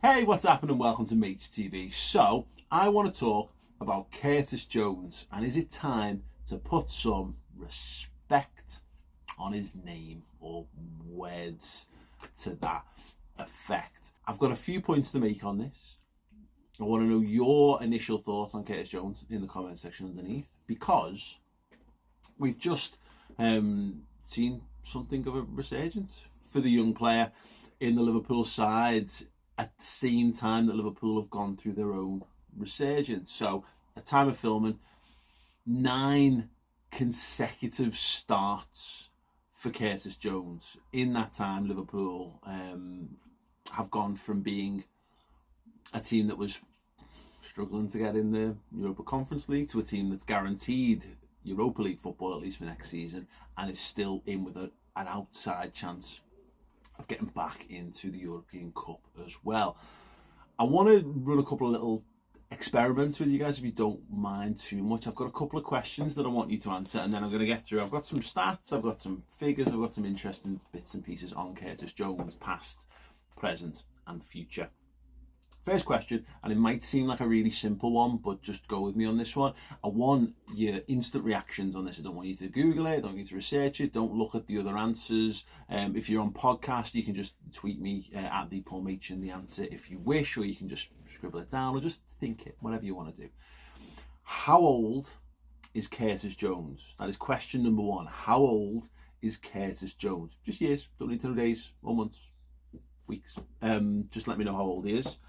Hey, what's happening? Welcome to Mates TV. So, I want to talk about Curtis Jones, and is it time to put some respect on his name, or words to that effect? I've got a few points to make on this. I want to know your initial thoughts on Curtis Jones in the comment section underneath, because we've just seen something of a resurgence for the young player in the Liverpool side at the same time that Liverpool have gone through their own resurgence. So, at time of filming, 9 consecutive starts for Curtis Jones. In that time, Liverpool have gone from being a team that was struggling to get in the Europa Conference League to a team that's guaranteed Europa League football, at least for next season, and is still in with an outside chance of getting back into the European Cup as well. I want to run a couple of little experiments with you guys, if you don't mind too much. I've got a couple of questions that I want you to answer, and then I'm going to get through. I've got some stats, I've got some figures, I've got some interesting bits and pieces on Curtis Jones, past, present and future. First question, and it might seem like a really simple one, but just go with me on this one. I want your instant reactions on this. I don't want you to Google it, I don't want you to research it, don't look at the other answers. If you're on podcast, you can just tweet me at the Paul Machin the answer if you wish, or you can just scribble it down, or just think it, whatever you want to do. How old is Curtis Jones? That is question number one. How old is Curtis Jones? Just years, don't need to know days or months, weeks. Just let me know how old he is.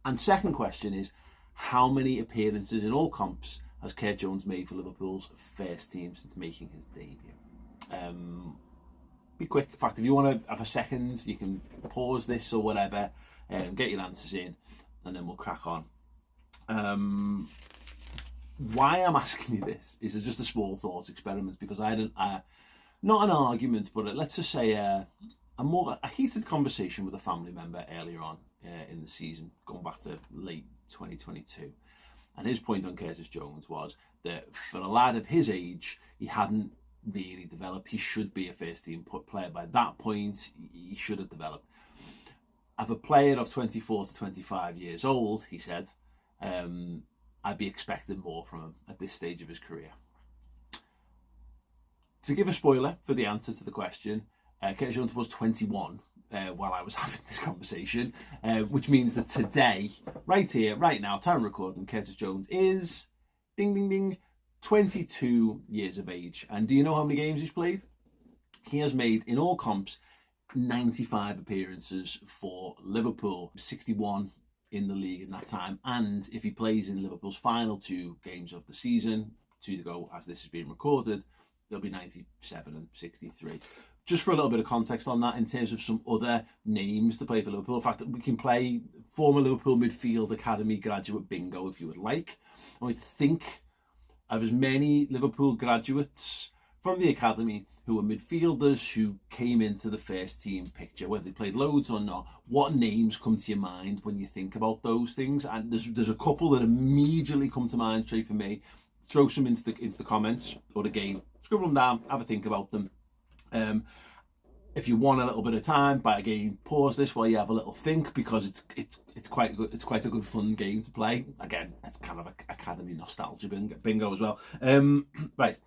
And second question is, how many appearances in all comps has Curtis Jones made for Liverpool's first team since making his debut? Be quick. In fact, if you want to have a second, you can pause this or whatever, get your answers in, and then we'll crack on. Why I'm asking you this is just a small thought experiment, because I had not an argument, but let's just say a heated conversation with a family member earlier on in the season, going back to late 2022. And his point on Curtis Jones was that for a lad of his age, he hadn't really developed. He should be a first team player by that point. He should have developed. As a player of 24 to 25 years old, he said, I'd be expecting more from him at this stage of his career. To give a spoiler for the answer to the question, Curtis Jones was 21 while I was having this conversation, which means that today, right here, right now, time of recording, Curtis Jones is, ding, ding, ding, 22 years of age. And do you know how many games he's played? He has made, in all comps, 95 appearances for Liverpool, 61 in the league in that time. And if he plays in Liverpool's final 2 games of the season, 2 to go as this is being recorded, there'll be 97 and 63. Just for a little bit of context on that, in terms of some other names to play for Liverpool. In fact, we can play former Liverpool midfield academy graduate bingo if you would like. And we think of as many Liverpool graduates from the academy who are midfielders who came into the first team picture, whether they played loads or not. What names come to your mind when you think about those things? And there's a couple that immediately come to mind straight for me. Throw some into the comments, or again, scribble them down, have a think about them. If you want a little bit of time, but again, pause this while you have a little think, because it's quite good. It's quite a good fun game to play. Again, it's kind of a academy nostalgia bingo as well. Right.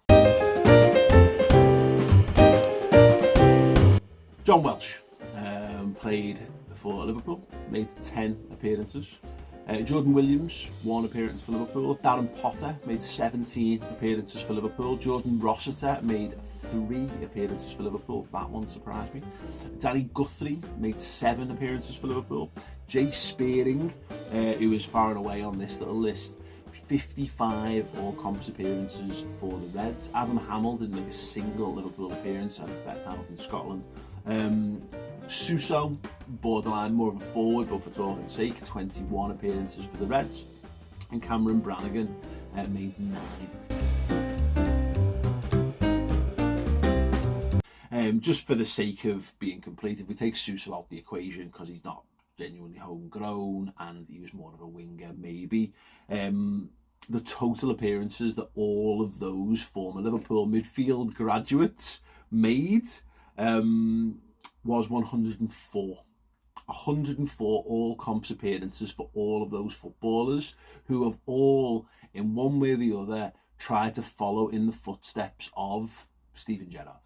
John Welsh played for Liverpool, made 10 appearances. Jordan Williams, 1 appearance for Liverpool. Darren Potter made 17 appearances for Liverpool. Jordan Rossiter made 3 appearances for Liverpool. That one surprised me. Danny Guthrie made 7 appearances for Liverpool. Jay Spearing, who is far and away on this little list, 55 all-comps appearances for the Reds. Adam Hamill didn't make a single Liverpool appearance, had a better time up in Scotland. Suso, borderline more of a forward, but for talking's sake, 21 appearances for the Reds. And Cameron Brannigan made 9. Just for the sake of being complete, if we take Suso out the equation, because he's not genuinely homegrown and he was more of a winger maybe, the total appearances that all of those former Liverpool midfield graduates made was 104. 104 all-comps appearances for all of those footballers who have all, in one way or the other, tried to follow in the footsteps of Steven Gerrard.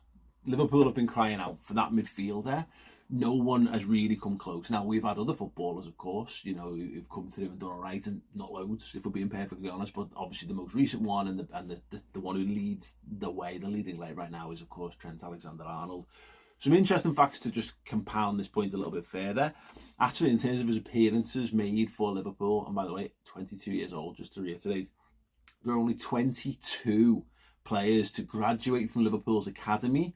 Liverpool have been crying out for that midfielder. No one has really come close. Now, we've had other footballers, of course, you know, who've come through and done all right, and not loads, if we're being perfectly honest, but obviously the most recent one and the one who leads the way, the leading light right now is, of course, Trent Alexander-Arnold. Some interesting facts to just compound this point a little bit further. Actually, in terms of his appearances made for Liverpool, and by the way, 22 years old, just to reiterate, there are only 22 players to graduate from Liverpool's academy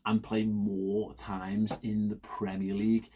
and play more times in the Premier League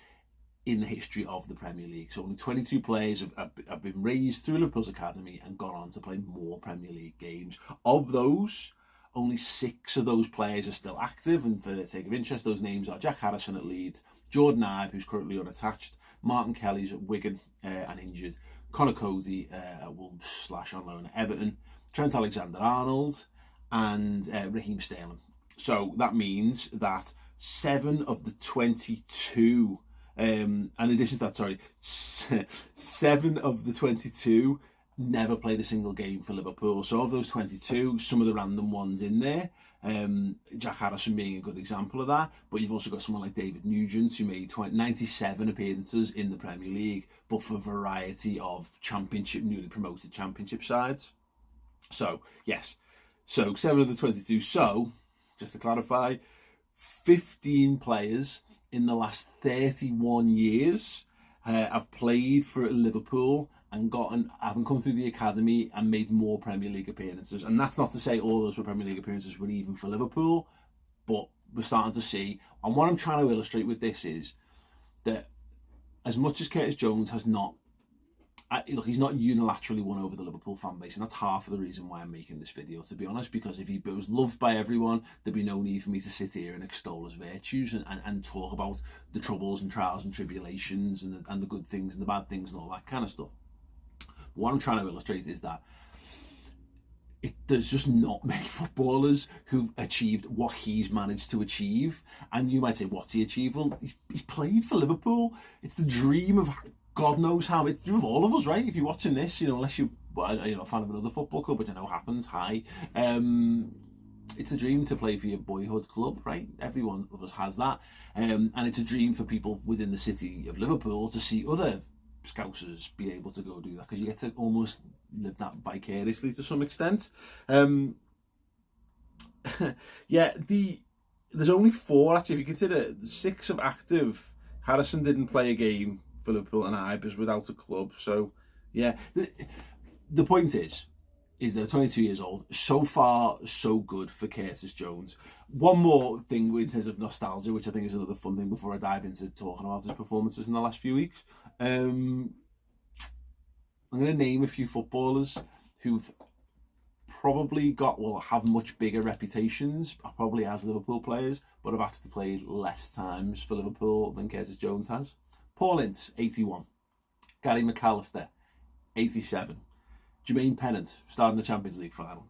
in the history of the Premier League. So only 22 players have been raised through Liverpool's academy and gone on to play more Premier League games. Of those, only 6 of those players are still active, and for the sake of interest, those names are Jack Harrison at Leeds, Jordan Ibe, who's currently unattached, Martin Kelly's at Wigan and injured, Conor Cody at Wolves / on loan at Everton, Trent Alexander-Arnold, and Raheem Sterling. So that means that 7 of the 22, in addition to that, 7 of the 22 never played a single game for Liverpool. So of those 22, some of the random ones in there, Jack Harrison being a good example of that, but you've also got someone like David Nugent, who made 97 appearances in the Premier League, but for a variety of newly promoted championship sides. So, yes. So, 7 of the 22. So, just to clarify, 15 players in the last 31 years have played for Liverpool and haven't come through the academy and made more Premier League appearances. And that's not to say all those Premier League appearances were even for Liverpool, but we're starting to see. And what I'm trying to illustrate with this is that as much as Curtis Jones has not, look, he's not unilaterally won over the Liverpool fan base, and that's half of the reason why I'm making this video, to be honest, because if he was loved by everyone, there'd be no need for me to sit here and extol his virtues and talk about the troubles and trials and tribulations and the good things and the bad things and all that kind of stuff. What I'm trying to illustrate is that there's just not many footballers who've achieved what he's managed to achieve. And you might say, what's he achieved? Well, he's played for Liverpool. It's the dream of God knows how. It's the dream of all of us, right? If you're watching this, unless you're a fan of another football club, which I know happens, it's a dream to play for your boyhood club, right? Every one of us has that. And it's a dream for people within the city of Liverpool to see other Scousers be able to go do that, because you get to almost live that vicariously to some extent. There's only 4 actually. If you consider 6 of active, Harrison didn't play a game for Liverpool and Ibe was without a club. So yeah, the point is they're 22 years old. So far, so good for Curtis Jones. One more thing in terms of nostalgia, which I think is another fun thing before I dive into talking about his performances in the last few weeks. I'm going to name a few footballers who've probably have much bigger reputations, probably as Liverpool players, but have actually played less times for Liverpool than Curtis Jones has. Paul Ince, 81. Gary McAllister, 87. Jermaine Pennant, starting the Champions League final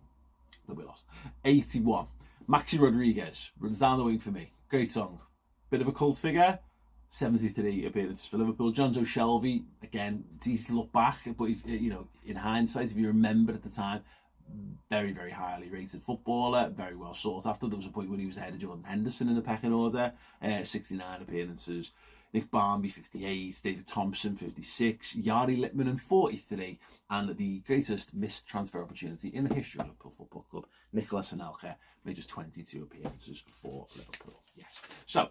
that we lost, 81. Maxi Rodriguez, runs down the wing for me. Great song. Bit of a cult figure. 73 appearances for Liverpool. Jonzo Shelvey, again, it's easy to look back, but in hindsight, if you remember at the time, very, very highly rated footballer, very well sought after. There was a point when he was ahead of Jordan Henderson in the pecking order. 69 appearances. Nick Barmby, 58, David Thompson, 56, Yari Littman, 43, and the greatest missed transfer opportunity in the history of Liverpool Football Club, Nicolas Anelka, made just 22 appearances for Liverpool. Yes. So,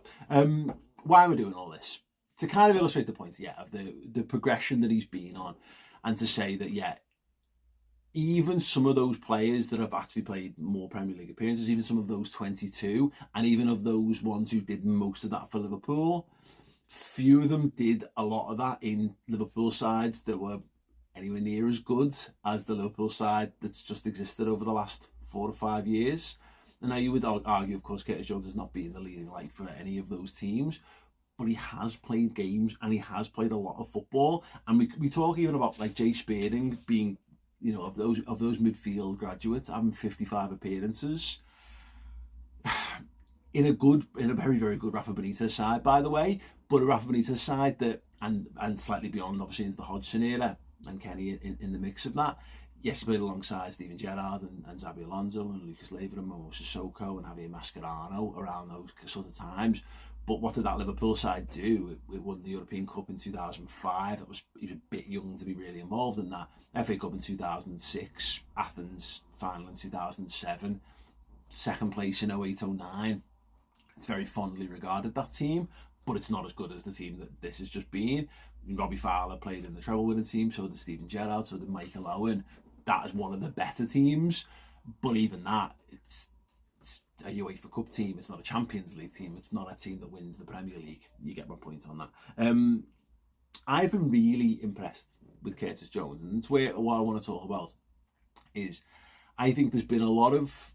why am I doing all this? To kind of illustrate the point, of the progression that he's been on, and to say that, even some of those players that have actually played more Premier League appearances, even some of those 22, and even of those ones who did most of that for Liverpool, few of them did a lot of that in Liverpool sides that were anywhere near as good as the Liverpool side that's just existed over the last 4 or 5 years. And now you would argue, of course, Curtis Jones has not been the leading light for any of those teams, but he has played games and he has played a lot of football. And we talk even about like Jay Spearing being, of those midfield graduates having 55 appearances. in a very, very good Rafa Benitez side, by the way, but a Rafa Benitez side that, and slightly beyond, obviously, into the Hodgson era, and Kenny in the mix of that. Yes, he played alongside Steven Gerrard and Xabi Alonso and Lucas Leiva and Momo Sissoko and Javier Mascherano around those sort of times. But what did that Liverpool side do? It won the European Cup in 2005. He was a bit young to be really involved in that. FA Cup in 2006, Athens final in 2007, second place in 08-09. It's very fondly regarded, that team, but it's not as good as the team that this has just been. Robbie Fowler played in the treble-winning team, so did Steven Gerrard, so did Michael Owen. That is one of the better teams, but even that, it's a UEFA Cup team. It's not a Champions League team. It's not a team that wins the Premier League. You get my point on that. I've been really impressed with Curtis Jones, and that's what I want to talk about. Is I think there's been a lot of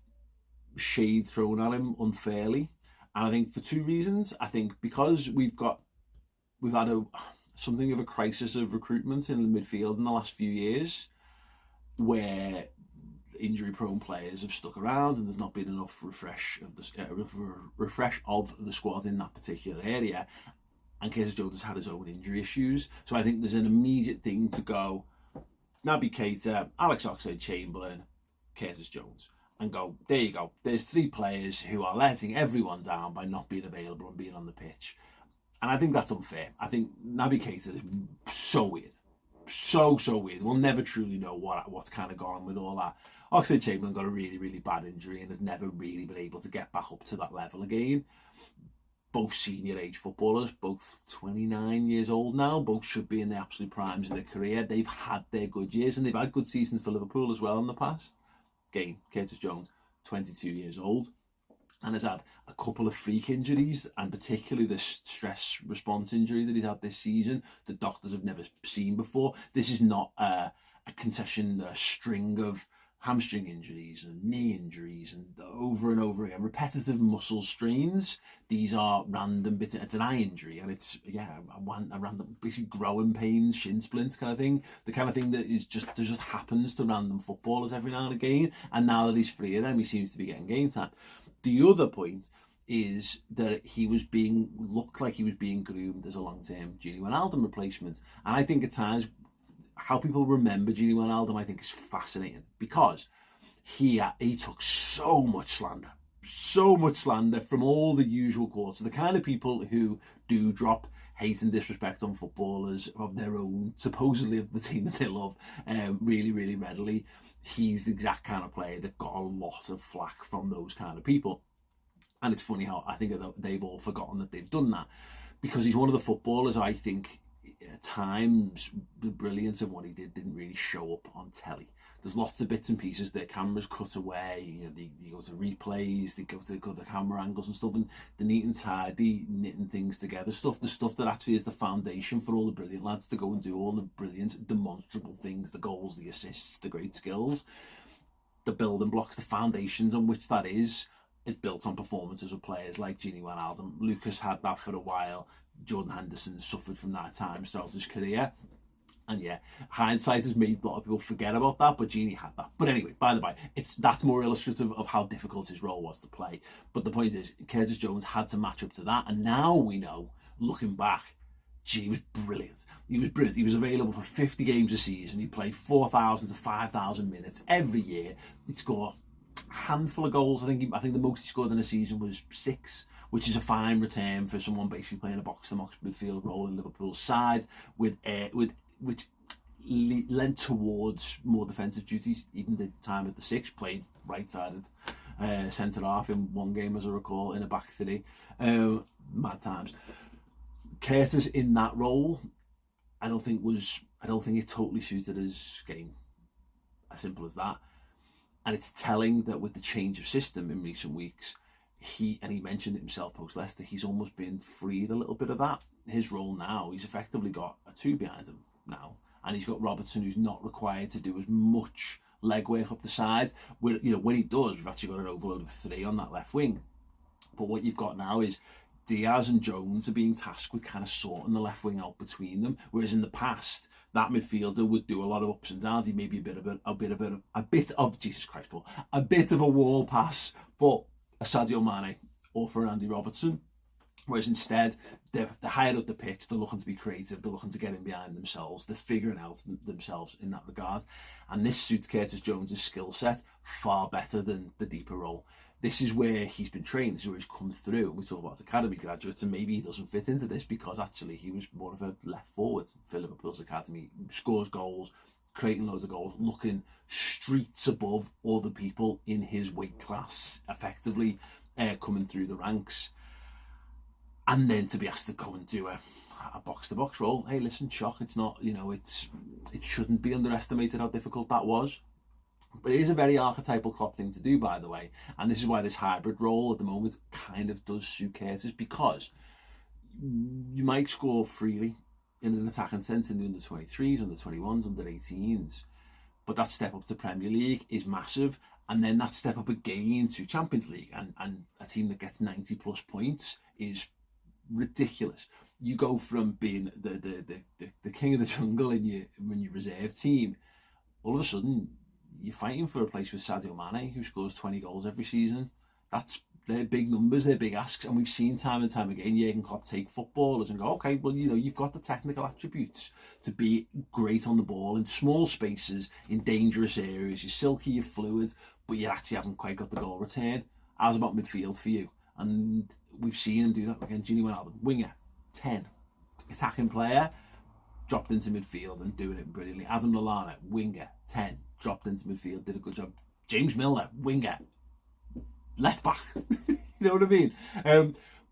shade thrown at him unfairly, and I think for two reasons. I think because we've had something of a crisis of recruitment in the midfield in the last few years, where injury-prone players have stuck around, and there's not been enough refresh of the squad in that particular area. And Curtis Jones has had his own injury issues, so I think there's an immediate thing to go Naby Keita, Alex Oxlade-Chamberlain, Curtis Jones, and go, there you go. There's three players who are letting everyone down by not being available and being on the pitch. And I think that's unfair. I think Naby Keita is so weird. So weird. We'll never truly know what's kind of gone on with all that. Oxlade-Chamberlain got a really, really bad injury and has never really been able to get back up to that level again. Both senior age footballers, both 29 years old now, both should be in the absolute primes of their career. They've had their good years, and they've had good seasons for Liverpool as well in the past. Again, Curtis Jones, 22 years old, and has had a couple of freak injuries, and particularly the stress response injury that he's had this season that doctors have never seen before. This is not a string of hamstring injuries and knee injuries and over again repetitive muscle strains. These are random bits. It's an eye injury, and it's a random basically growing pains, shin splints kind of thing. The kind of thing that just happens to random footballers every now and again. And now that he's free of them, he seems to be getting game time. The other point is that looked like he was being groomed as a long-term Gini Wijnaldum replacement. And I think at times how people remember Gini Wijnaldum, I think, is fascinating, because he took so much slander from all the usual quarters. The kind of people who do drop hate and disrespect on footballers of their own, supposedly of the team that they love, really, really readily. He's the exact kind of player that got a lot of flack from those kind of people. And it's funny how I think they've all forgotten that they've done that, because he's one of the footballers, I think, at times the brilliance of what he didn't really show up on telly. There's lots of bits and pieces that cameras cut away. They go to replays, they go to the camera angles and stuff, and the neat and tidy, knitting things together the stuff that actually is the foundation for all the brilliant lads to go and do all the brilliant, demonstrable things, the goals, the assists, the great skills, the building blocks, the foundations on which that is built on performances of players like Gini Wijnaldum. Lucas had that for a while. Jordan Henderson suffered from that at times throughout his career. And yeah, hindsight has made a lot of people forget about that, but Gini had that. But anyway, by the by, that's more illustrative of how difficult his role was to play. But the point is, Curtis Jones had to match up to that. And now we know, looking back, he was brilliant. He was brilliant. He was available for 50 games a season. He played 4,000 to 5,000 minutes every year. He'd score a handful of goals. I think the most he scored in a season was 6, which is a fine return for someone basically playing a box-to-box midfield role in Liverpool's side, which lent towards more defensive duties. Even the time at the 6, played right-sided centre half in one game, as I recall, in a back three. Mad times. Curtis in that role, I don't think it totally suited his game. As simple as that. And it's telling that with the change of system in recent weeks, he mentioned it himself post Leicester, he's almost been freed a little bit of that. His role now, he's effectively got a 2 behind him now, and he's got Robertson, who's not required to do as much legwork up the side. When he does, we've actually got an overload of 3 on that left wing. But what you've got now is Diaz and Jones are being tasked with kind of sorting the left wing out between them, whereas in the past that midfielder would do a lot of ups and downs. He may be a bit of Jesus Christ, Paul, a bit of a wall pass for a Sadio Mane or for Andy Robertson. Whereas instead, they're higher up the pitch, they're looking to be creative, they're looking to get in behind themselves, they're figuring out themselves in that regard. And this suits Curtis Jones' skill set far better than the deeper role. This is where he's been trained, this is where he's come through. We talk about academy graduates, and maybe he doesn't fit into this because actually he was more of a left forward for Liverpool's academy, scores goals, creating loads of goals, looking streets above other people in his weight class, effectively coming through the ranks. And then to be asked to come and do a box-to-box role, hey, listen, shock, it's not, it shouldn't be underestimated how difficult that was. But it is a very archetypal Klopp thing to do, by the way. And this is why this hybrid role at the moment kind of does suit Curtis, because you might score freely in an attacking sense in the under-23s, under-21s, under-18s. But that step up to Premier League is massive. And then that step up again to Champions League and a team that gets 90 plus points is ridiculous. You go from being the king of the jungle in your reserve team, all of a sudden you're fighting for a place with Sadio Mane, who scores 20 goals every season. They're big numbers, they're big asks, and we've seen time and time again Jurgen Klopp take footballers and go, okay, well, you've got the technical attributes to be great on the ball in small spaces, in dangerous areas, you're silky, you're fluid, but you actually haven't quite got the goal return. How's about midfield for you? And we've seen him do that again. Gini Wijnaldum, winger, 10. Attacking player, dropped into midfield and doing it brilliantly. Adam Lallana, winger, 10. Dropped into midfield, did a good job. James Milner, winger, left back. You know what I mean?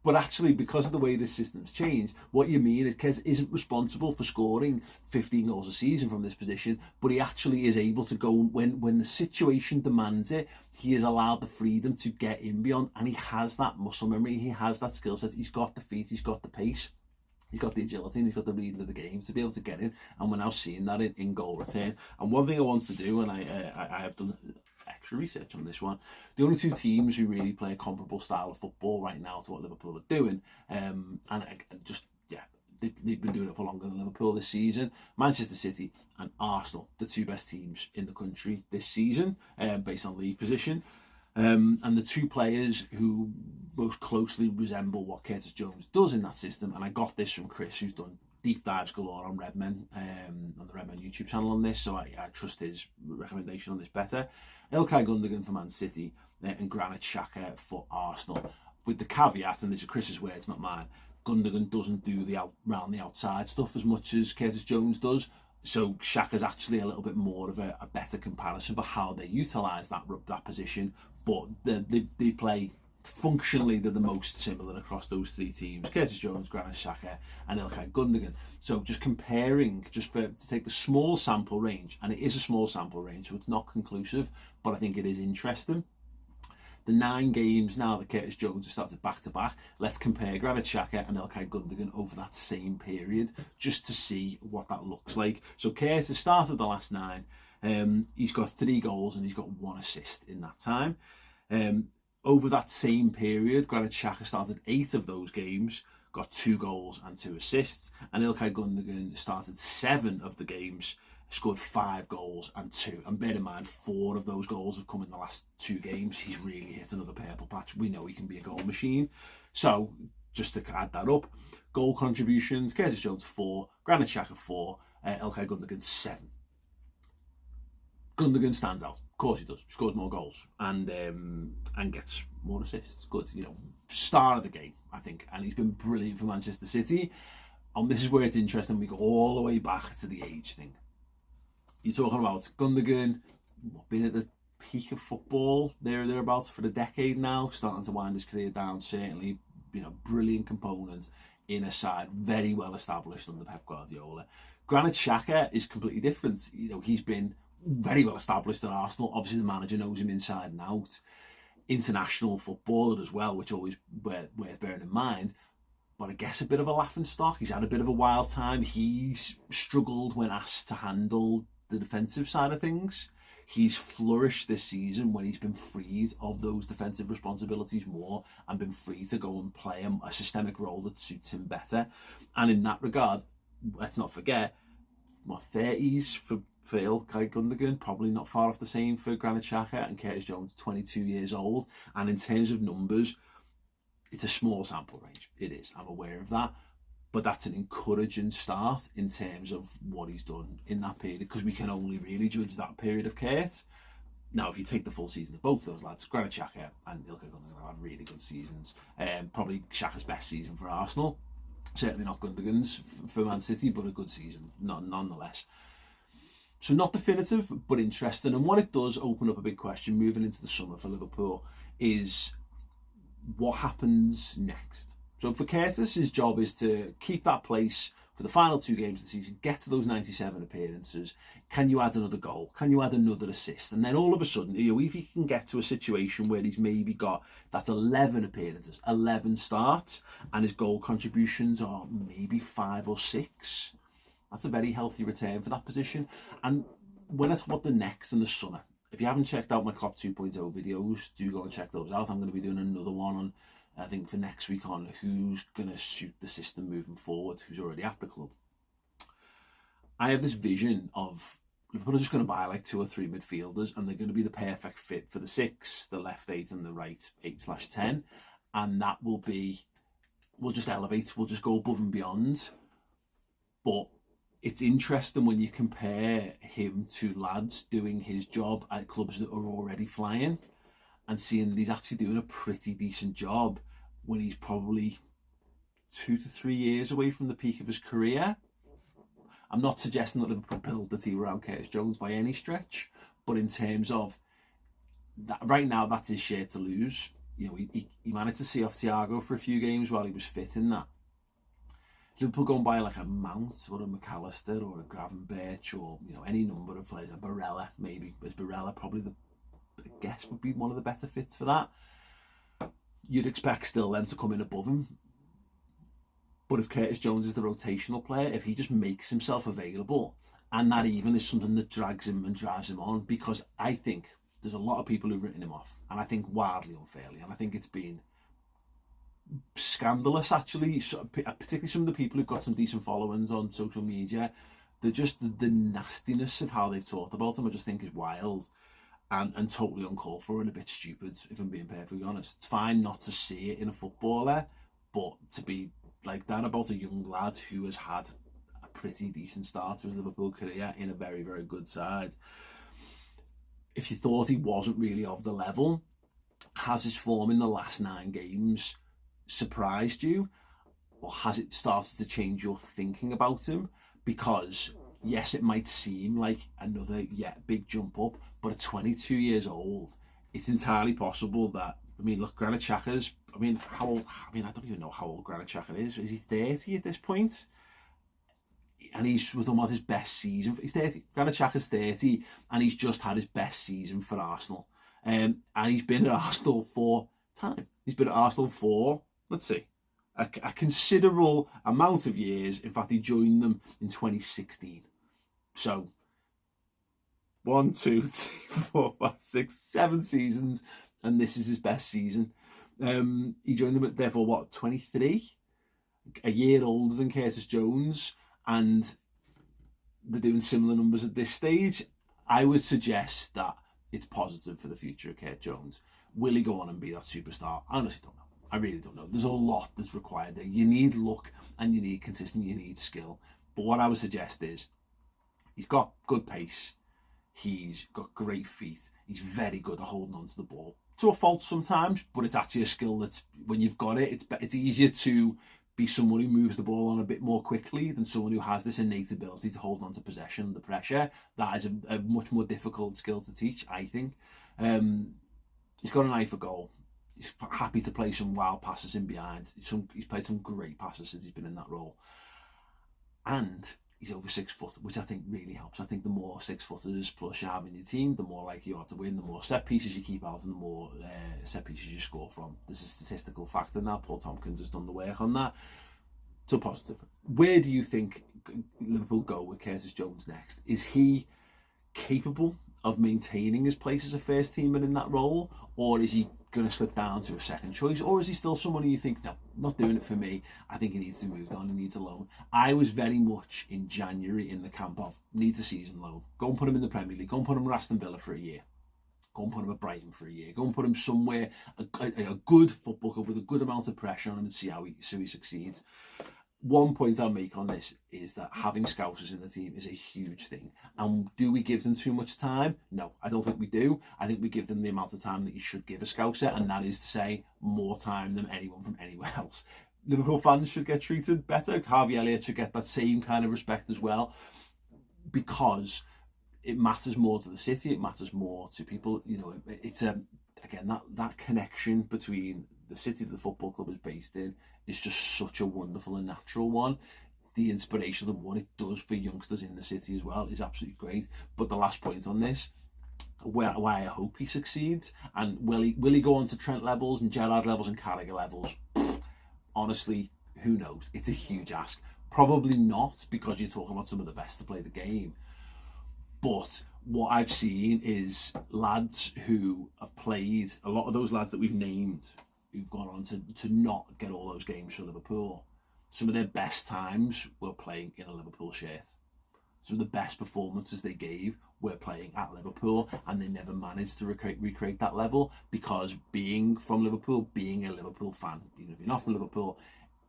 But actually, because of the way this system's changed, what you mean is Kez isn't responsible for scoring 15 goals a season from this position, but he actually is able to go, when the situation demands it, he is allowed the freedom to get in beyond, and he has that muscle memory, he has that skill set, he's got the feet, he's got the pace, he's got the agility, and he's got the reading of the game to be able to get in, and we're now seeing that in goal return. And one thing I want to do, and I have done extra research on this one, the only two teams who really play a comparable style of football right now to what Liverpool are doing, they've been doing it for longer than Liverpool this season, Manchester City and Arsenal, the two best teams in the country this season, based on league position, and the two players who most closely resemble what Curtis Jones does in that system, and I got this from Chris, who's done deep dives galore on Redmen, on the Redmen YouTube channel on this, so I trust his recommendation on this better. Ilkay Gundogan for Man City and Granit Xhaka for Arsenal, with the caveat, and these are Chris's words, not mine, Gundogan doesn't do the round the outside stuff as much as Curtis Jones does, so Xhaka's actually a little bit more of a better comparison for how they utilise that position, but they play functionally, they're the most similar across those three teams: Curtis Jones, Granit Xhaka and Ilkay Gundogan. So just comparing, to take the small sample range, and it is a small sample range, so it's not conclusive, but I think it is interesting. The 9 games now that Curtis Jones has started back-to-back, let's compare Granit Xhaka and Ilkay Gundogan over that same period, just to see what that looks like. So Curtis started the last 9, he's got 3 goals and he's got 1 assist in that time. Over that same period, Granit Xhaka started 8 of those games, got 2 goals and 2 assists, and Ilkay Gundogan started 7 of the games, scored 5 goals and 2. And bear in mind, 4 of those goals have come in the last 2 games. He's really hit another purple patch. We know he can be a goal machine. So just to add that up, goal contributions: Curtis Jones 4, Granit Xhaka 4, Ilkay Gundogan 7. Gundogan stands out. Of course he does. Scores more goals and gets more assists. Good, star of the game, I think. And he's been brilliant for Manchester City. And this is where it's interesting. We go all the way back to the age thing. You're talking about Gundogan, been at the peak of football thereabouts for a decade now, starting to wind his career down. Certainly, brilliant component in a side very well established under Pep Guardiola. Granit Xhaka is completely different. He's been very well established at Arsenal. Obviously, the manager knows him inside and out. International footballer as well, which always worth bearing in mind. But I guess a bit of a laughing stock. He's had a bit of a wild time. He's struggled when asked to handle the defensive side of things. He's flourished this season when he's been freed of those defensive responsibilities more and been free to go and play a systemic role that suits him better. And in that regard, let's not forget, 30s for Ilkay Gundogan, probably not far off the same for Granit Xhaka, and Curtis Jones, 22 years old. And in terms of numbers, it's a small sample range. It is. I'm aware of that. But that's an encouraging start in terms of what he's done in that period, because we can only really judge that period of Kurt. Now, if you take the full season of both those lads, Granit Xhaka and Ilkay Gundogan have had really good seasons. Probably Xhaka's best season for Arsenal. Certainly not Gundogan's for Man City, but a good season, nonetheless. So not definitive, but interesting. And what it does open up a big question moving into the summer for Liverpool is what happens next. So for Curtis, his job is to keep that place for the final 2 games of the season, get to those 97 appearances. Can you add another goal? Can you add another assist? And then all of a sudden, if he can get to a situation where he's maybe got that 11 appearances, 11 starts, and his goal contributions are maybe 5 or 6, that's a very healthy return for that position. And when I talk about the next and the summer, if you haven't checked out my Klopp 2.0 videos, do go and check those out. I'm going to be doing another one on, I think, for next week on who's going to suit the system moving forward, who's already at the club. I have this vision of Liverpool are just going to buy like 2 or 3 midfielders, and they're going to be the perfect fit for the 6, the left 8 and the right 8/10. And that will be, we'll just elevate, we'll just go above and beyond. But it's interesting when you compare him to lads doing his job at clubs that are already flying and seeing that he's actually doing a pretty decent job when he's probably 2 to 3 years away from the peak of his career. I'm not suggesting that Liverpool build the team around Curtis Jones by any stretch, but in terms of that, right now, that's his share to lose. He managed to see off Thiago for a few games while he was fit in that. Liverpool go and buy like a Mount or a McAllister or a Gravenberch or any number of players, a Barella maybe. Is Barella probably I guess would be one of the better fits for that? You'd expect still them to come in above him. But if Curtis Jones is the rotational player, if he just makes himself available, and that even is something that drags him and drives him on, because I think there's a lot of people who've written him off, and I think wildly unfairly, and I think it's been scandalous actually, particularly some of the people who've got some decent followings on social media. They're just the nastiness of how they've talked about him, I just think is wild and totally uncalled for and a bit stupid, if I'm being perfectly honest. It's fine not to see it in a footballer, but to be like that about a young lad who has had a pretty decent start to his Liverpool career in a very, very good side. If you thought he wasn't really of the level, has his form in the last 9 games surprised you, or has it started to change your thinking about him? Because yes, it might seem like another big jump up, but at 22 years old, it's entirely possible that, look, Granit Xhaka's, how old, I don't even know how old Granit Xhaka is. Is he 30 at this point? And he's talking about his best season. He's 30. Granit Xhaka's 30, and he's just had his best season for Arsenal. And he's been at Arsenal for time. He's been at Arsenal for, let's see, a considerable amount of years. In fact, he joined them in 2016. So 1, 2, 3, 4, 5, 6, 7 seasons, and this is his best season. He joined them at, therefore, 23? A year older than Curtis Jones, and they're doing similar numbers at this stage. I would suggest that it's positive for the future of Curtis Jones. Will he go on and be that superstar? I honestly don't know. I really don't know. There's a lot that's required there. You need luck, and you need consistency, you need skill. But what I would suggest is he's got good pace. He's got great feet. He's very good at holding on to the ball. To a fault sometimes, but it's actually a skill that's, when you've got it, it's easier to be someone who moves the ball on a bit more quickly than someone who has this innate ability to hold on to possession under pressure. That is a much more difficult skill to teach, I think. He's got an eye for goal. He's happy to play some wild passes in behind. He's played some great passes since he's been in that role. And he's over 6 foot, which I think really helps. I think the more 6 footers plus you have in your team, the more likely you are to win, the more set pieces you keep out, and the more set pieces you score from. There's a statistical factor now. Paul Tompkins has done the work on that. So positive. Where do you think Liverpool go with Curtis Jones next? Is he capable of maintaining his place as a first teamer in that role, or is he going to slip down to a second choice, or is he still someone who you think, no, not doing it for me, I think he needs to be moved on, he needs a loan? I was very much in January in the camp of needs a season loan, go and put him in the Premier League, go and put him with Aston Villa for a year, Go and put him at Brighton for a year. Go and put him somewhere, a good football club with a good amount of pressure on him, and see how he succeeds. One point I'll make on this is that having Scousers in the team is a huge thing. And do we give them too much time? No, I don't think we do. I think we give them the amount of time that you should give a Scouser, and that is to say more time than anyone from anywhere else. Liverpool fans should get treated better. Harvey Elliott should get that same kind of respect as well, because it matters more to the city. It matters more to people. You know, it's again, that connection between the city that the football club is based in is just such a wonderful and natural one. The inspiration of what it does for youngsters in the city as well is absolutely great. But the last point on this, why I hope he succeeds, and will he go on to Trent levels and Gerrard levels and Carragher levels? Honestly, who knows? It's a huge ask. Probably not, because you're talking about some of the best to play the game. But what I've seen is lads who have played, a lot of those lads that we've named, who've gone on to not get all those games for Liverpool. Some of their best times were playing in a Liverpool shirt. Some of the best performances they gave were playing at Liverpool, and they never managed to recreate that level, because being from Liverpool, being a Liverpool fan, even if you're not from Liverpool,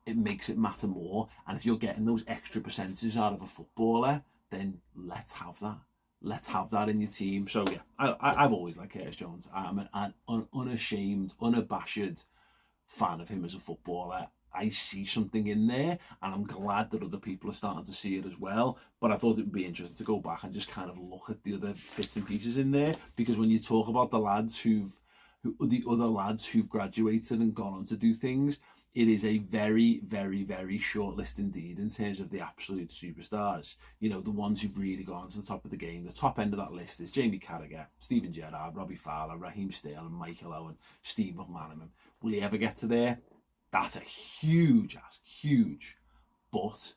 it makes it matter more. And if you're getting those extra percentages out of a footballer, then let's have that. Let's have that in your team. So yeah, I've always liked Curtis Jones. I'm an unashamed, unabashed fan of him as a footballer. I see something in there, and I'm glad that other people are starting to see it as well. But I thought it would be interesting to go back and just kind of look at the other bits and pieces in there, because when you talk about the other lads who've graduated and gone on to do things, it is a very, very, very short list indeed in terms of the absolute superstars. You know, the ones who've really gone to the top of the game. The top end of that list is Jamie Carragher, Steven Gerrard, Robbie Fowler, Raheem Sterling, Michael Owen, Steve McManaman. Will he ever get to there? That's a huge ask, huge. But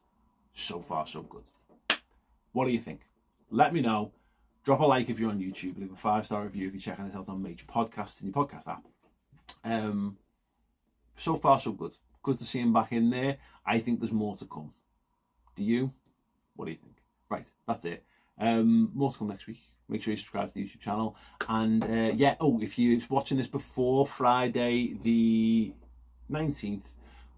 so far, so good. What do you think? Let me know. Drop a like if you're on YouTube. Leave a 5-star review if you're checking this out on major podcasts in your podcast app. So far, so good. Good to see him back in there. I think there's more to come. Do you? What do you think? Right, that's it. More to come next week. Make sure you subscribe to the YouTube channel. And if you're watching this before Friday the 19th,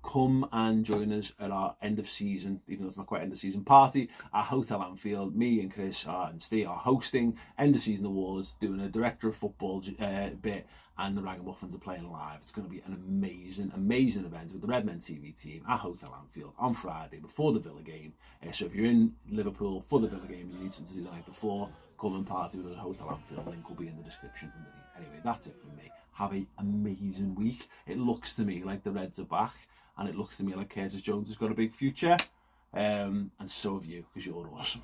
come and join us at our end of season, even though it's not quite end of season party, at Hotel Anfield. Me and Chris and Steve are hosting end of season awards, doing a director of football bit, and the Ragamuffins are playing live. It's going to be an amazing, amazing event with the Redmen TV team at Hotel Anfield on Friday before the Villa game. So if you're in Liverpool for the Villa game and you need something to do the night before, come and party with us at Hotel Anfield. Link will be in the description underneath. Anyway, that's it from me. Have an amazing week. It looks to me like the Reds are back, and it looks to me like Curtis Jones has got a big future. And so have you, because you're awesome.